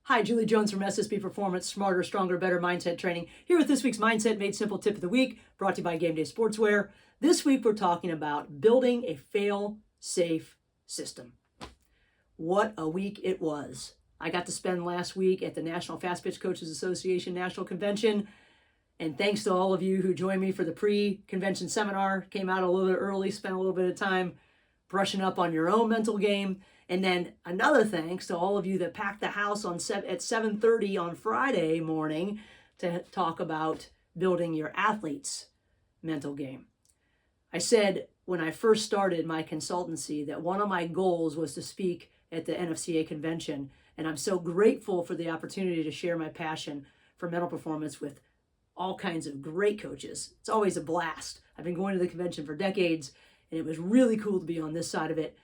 Hi, Julie Jones from SSB Performance, Smarter, Stronger, Better Mindset Training, here with this week's Mindset Made Simple Tip of the Week, brought to you by Game Day Sportswear. This week, we're talking about building a fail-safe system. What a week it was. I got to spend last week at the National Fast Pitch Coaches Association National Convention, and thanks to all of you who joined me for the pre-convention seminar, came out a little bit early, spent a little bit of time brushing up on your own mental game. And then another thanks to all of you that packed the house at 7:30 on Friday morning to talk about building your athlete's mental game. I said when I first started my consultancy that one of my goals was to speak at the NFCA convention, and I'm so grateful for the opportunity to share my passion for mental performance with all kinds of great coaches. It's always a blast. I've been going to the convention for decades, and it was really cool to be on this side of it.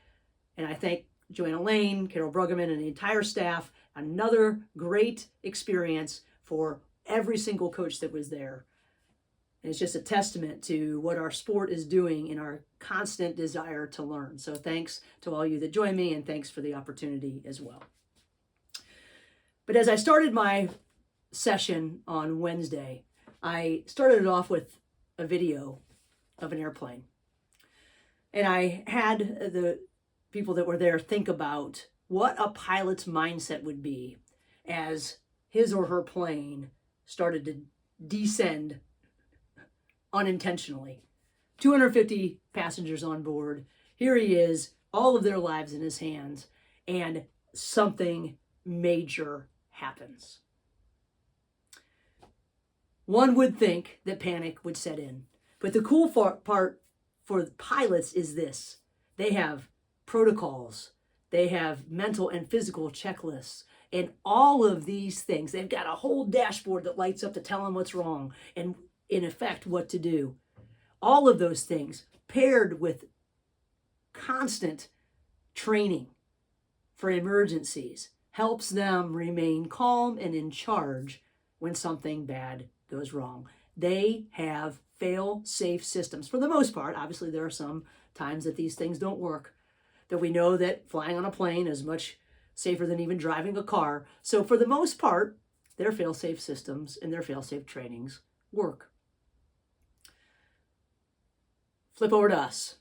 And I thank Joanna Lane, Carol Bruggeman, and the entire staff. Another great experience for every single coach that was there. And it's just a testament to what our sport is doing in our constant desire to learn. So thanks to all you that joined me, and thanks for the opportunity as well. But as I started my session on Wednesday, I started it off with a video of an airplane. And I had the people that were there think about what a pilot's mindset would be as his or her plane started to descend unintentionally. 250 passengers on board. Here he is, all of their lives in his hands, and something major happens. One would think that panic would set in. But the cool part for pilots is this. They have protocols, they have mental and physical checklists, and all of these things. They've got a whole dashboard that lights up to tell them what's wrong and, in effect, what to do. All of those things paired with constant training for emergencies helps them remain calm and in charge when something bad goes wrong. They have fail-safe systems for the most part. Obviously, there are some times that these things don't work, that we know that flying on a plane is much safer than even driving a car. So for the most part, their fail-safe systems and their fail-safe trainings work. Flip over to us.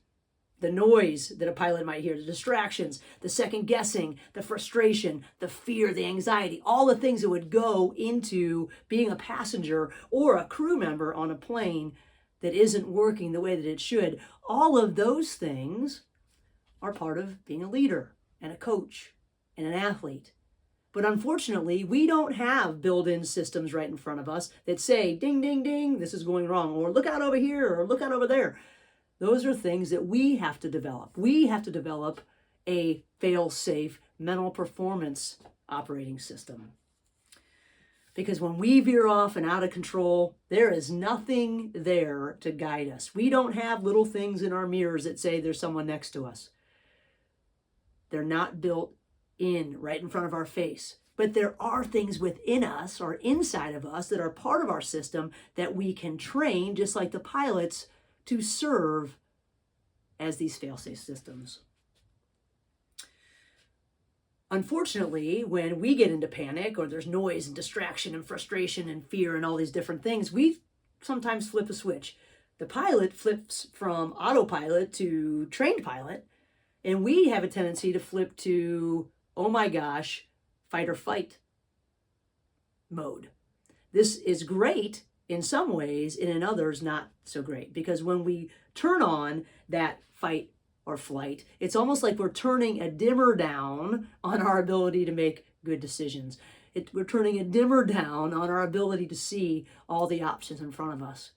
The noise that a pilot might hear, the distractions, the second guessing, the frustration, the fear, the anxiety, all the things that would go into being a passenger or a crew member on a plane that isn't working the way that it should. All of those things are part of being a leader and a coach and an athlete. But unfortunately, we don't have built-in systems right in front of us that say, ding, ding, ding, this is going wrong, or look out over here, or look out over there. Those are things that we have to develop. We have to develop a fail-safe mental performance operating system. Because when we veer off and out of control, there is nothing there to guide us. We don't have little things in our mirrors that say there's someone next to us. They're not built in right in front of our face. But there are things within us or inside of us that are part of our system that we can train, just like the pilots, to serve as these fail-safe systems. Unfortunately, when we get into panic or there's noise and distraction and frustration and fear and all these different things, we sometimes flip a switch. The pilot flips from autopilot to trained pilot, and we have a tendency to flip to, oh my gosh, fight or flight mode. This is great in some ways, and in others, not so great. Because when we turn on that fight or flight, it's almost like we're turning a dimmer down on our ability to make good decisions. We're turning a dimmer down on our ability to see all the options in front of us.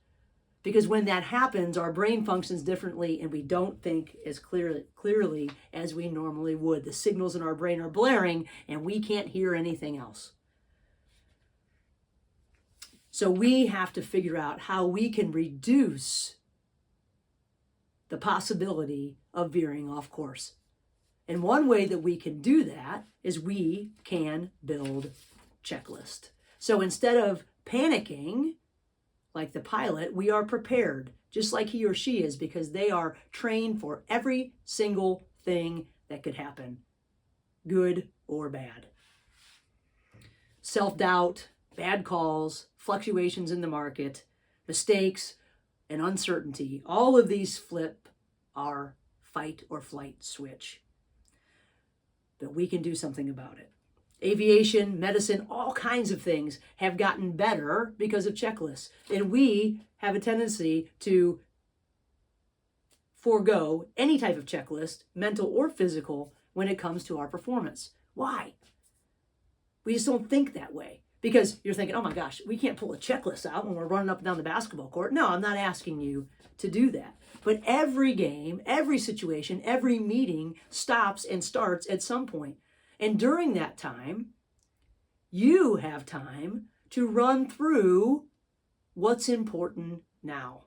Because when that happens, our brain functions differently and we don't think as clearly as we normally would. The signals in our brain are blaring and we can't hear anything else. So we have to figure out how we can reduce the possibility of veering off course. And one way that we can do that is we can build checklist. So instead of panicking, like the pilot, we are prepared, just like he or she is, because they are trained for every single thing that could happen, good or bad. self-doubt, bad calls, fluctuations in the market, mistakes, and uncertainty, all of these flip our fight or flight switch. But we can do something about it. Aviation, medicine, all kinds of things have gotten better because of checklists. And we have a tendency to forego any type of checklist, mental or physical, when it comes to our performance. Why? We just don't think that way. Because you're thinking, oh my gosh, we can't pull a checklist out when we're running up and down the basketball court. No, I'm not asking you to do that. But every game, every situation, every meeting stops and starts at some point. And during that time, you have time to run through what's important now.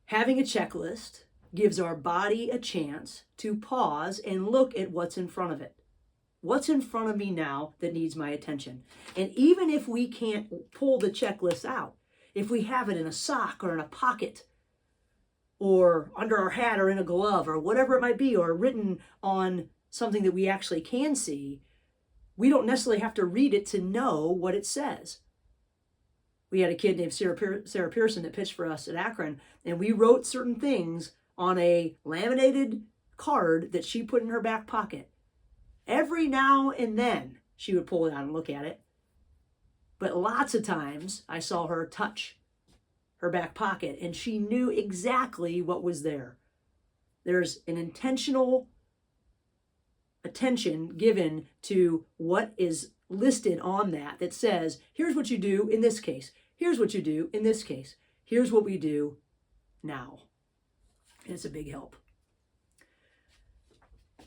Having a checklist gives our body a chance to pause and look at what's in front of it. What's in front of me now that needs my attention? And even if we can't pull the checklist out, if we have it in a sock or in a pocket or under our hat or in a glove or whatever it might be, or written on something that we actually can see, we don't necessarily have to read it to know what it says. We had a kid named Sarah Pearson that pitched for us at Akron, and we wrote certain things on a laminated card that she put in her back pocket. Every now and then she would pull it out and look at it. But lots of times I saw her touch her back pocket and she knew exactly what was there. There's an intentional attention given to what is listed on that says, here's what you do in this case. Here's what you do in this case. Here's what we do now. And it's a big help.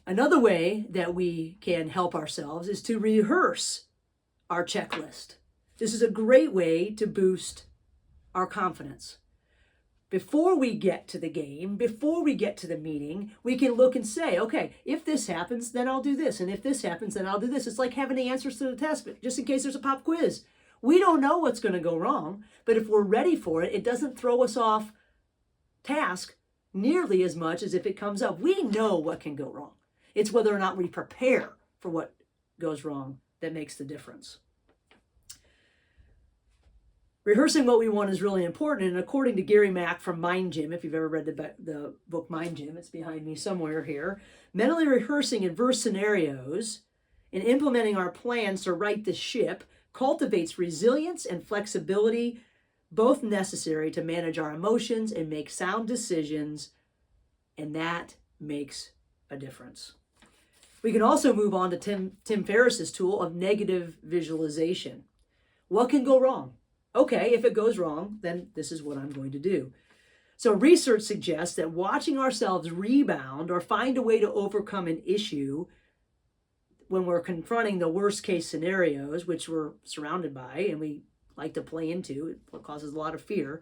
Another way that we can help ourselves is to rehearse our checklist. This is a great way to boost our confidence. Before we get to the game, before we get to the meeting, we can look and say, okay, if this happens, then I'll do this. And if this happens, then I'll do this. It's like having the answers to the test, but just in case there's a pop quiz. We don't know what's going to go wrong, but if we're ready for it, it doesn't throw us off task nearly as much as if it comes up. We know what can go wrong. It's whether or not we prepare for what goes wrong that makes the difference. Rehearsing what we want is really important, and according to Gary Mack from Mind Gym, if you've ever read the book Mind Gym, it's behind me somewhere here, mentally rehearsing adverse scenarios and implementing our plans to right the ship cultivates resilience and flexibility, both necessary to manage our emotions and make sound decisions, and that makes a difference. We can also move on to Tim Ferriss's tool of negative visualization. What can go wrong? Okay, if it goes wrong, then this is what I'm going to do. So research suggests that watching ourselves rebound or find a way to overcome an issue when we're confronting the worst case scenarios, which we're surrounded by and we like to play into, it causes a lot of fear.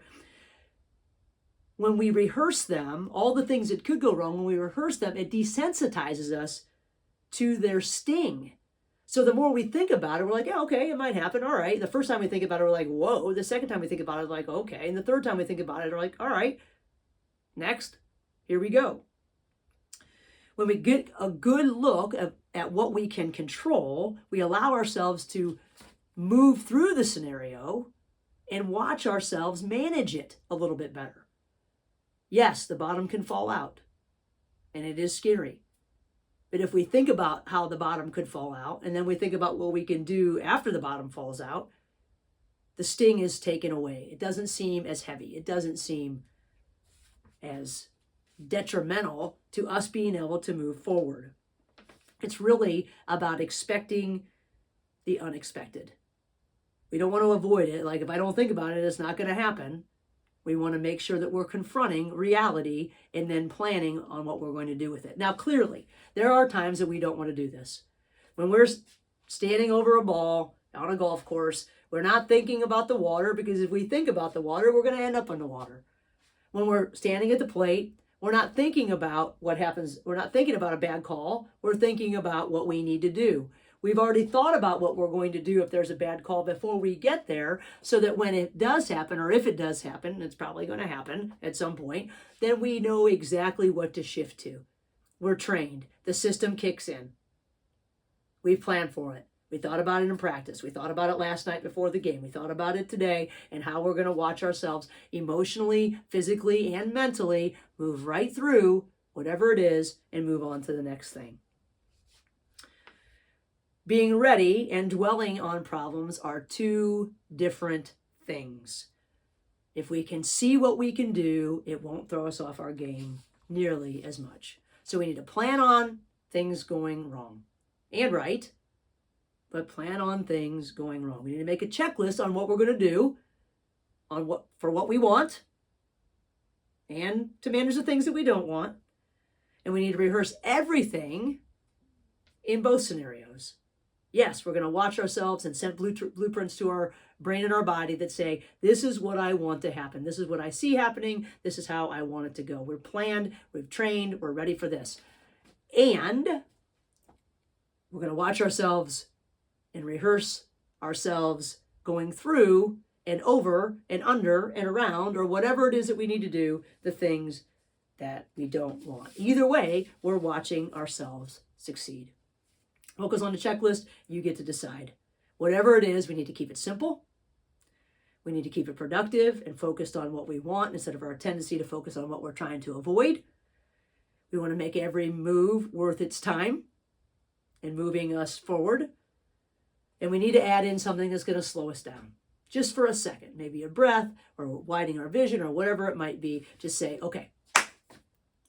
When we rehearse them, all the things that could go wrong, when we rehearse them, it desensitizes us to their sting. So the more we think about it, we're like, yeah, okay, it might happen. All right. The first time we think about it, we're like, whoa. The second time we think about it, we're like, okay. And the third time we think about it, we're like, all right, next, here we go. When we get a good look at what we can control, we allow ourselves to move through the scenario and watch ourselves manage it a little bit better. Yes, the bottom can fall out, and it is scary. But if we think about how the bottom could fall out, and then we think about what we can do after the bottom falls out, the sting is taken away. It doesn't seem as heavy. It doesn't seem as detrimental to us being able to move forward. It's really about expecting the unexpected. We don't want to avoid it. Like, if I don't think about it, it's not going to happen. We want to make sure that we're confronting reality and then planning on what we're going to do with it. Now, clearly, there are times that we don't want to do this. When we're standing over a ball on a golf course, we're not thinking about the water, because if we think about the water, we're going to end up in the water. When we're standing at the plate, we're not thinking about what happens. We're not thinking about a bad call. We're thinking about what we need to do. We've already thought about what we're going to do if there's a bad call before we get there, so that when it does happen, or if it does happen, and it's probably going to happen at some point, then we know exactly what to shift to. We're trained. The system kicks in. We plan for it. We thought about it in practice. We thought about it last night before the game. We thought about it today and how we're going to watch ourselves emotionally, physically, and mentally move right through whatever it is and move on to the next thing. Being ready and dwelling on problems are two different things. If we can see what we can do, it won't throw us off our game nearly as much. So we need to plan on things going wrong and right, but plan on things going wrong. We need to make a checklist on what we're going to do, for what we want, and to manage the things that we don't want. And we need to rehearse everything in both scenarios. Yes, we're going to watch ourselves and send blueprints to our brain and our body that say, this is what I want to happen. This is what I see happening. This is how I want it to go. We're planned, we've trained, we're ready for this. And we're going to watch ourselves and rehearse ourselves going through and over and under and around, or whatever it is that we need to do, the things that we don't want. Either way, we're watching ourselves succeed. What goes on the checklist, you get to decide. Whatever it is, we need to keep it simple. We need to keep it productive and focused on what we want instead of our tendency to focus on what we're trying to avoid. We want to make every move worth its time and moving us forward. And we need to add in something that's going to slow us down just for a second, maybe a breath or widening our vision or whatever it might be. Just say, okay,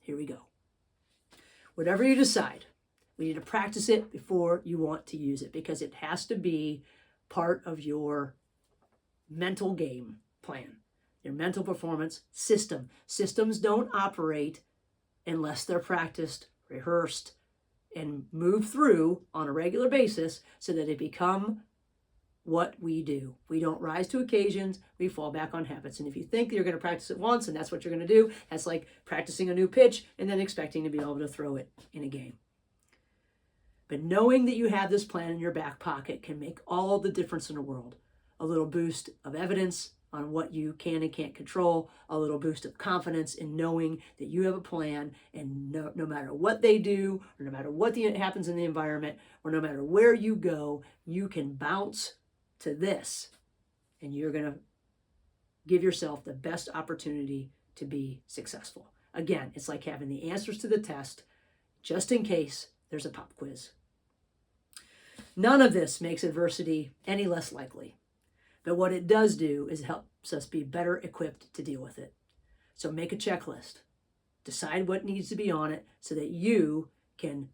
here we go. Whatever you decide, we need to practice it before you want to use it, because it has to be part of your mental game plan, your mental performance system. Systems don't operate unless they're practiced, rehearsed, and moved through on a regular basis so that they become what we do. We don't rise to occasions, we fall back on habits. And if you think you're going to practice it once and that's what you're going to do, that's like practicing a new pitch and then expecting to be able to throw it in a game. But knowing that you have this plan in your back pocket can make all the difference in the world. A little boost of evidence on what you can and can't control, a little boost of confidence in knowing that you have a plan, and no matter what they do, or no matter what happens in the environment, or no matter where you go, you can bounce to this, and you're going to give yourself the best opportunity to be successful. Again, it's like having the answers to the test just in case there's a pop quiz. None of this makes adversity any less likely. But what it does do is helps us be better equipped to deal with it. So make a checklist. Decide what needs to be on it so that you can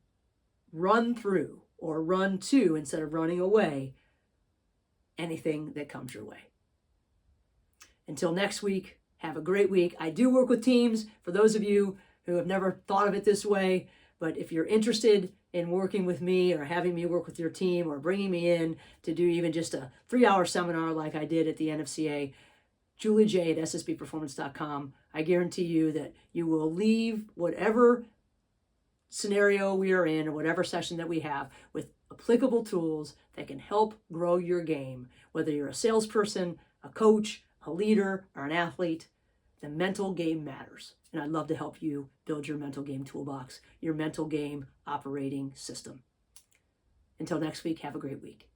run through or run to, instead of running away, anything that comes your way. Until next week, have a great week. I do work with teams for those of you who have never thought of it this way. But if you're interested in working with me or having me work with your team or bringing me in to do even just a 3-hour seminar like I did at the NFCA, juliej@ssbperformance.com. I guarantee you that you will leave whatever scenario we are in or whatever session that we have with applicable tools that can help grow your game. Whether you're a salesperson, a coach, a leader, or an athlete, the mental game matters. And I'd love to help you build your mental game toolbox, your mental game operating system. Until next week, have a great week.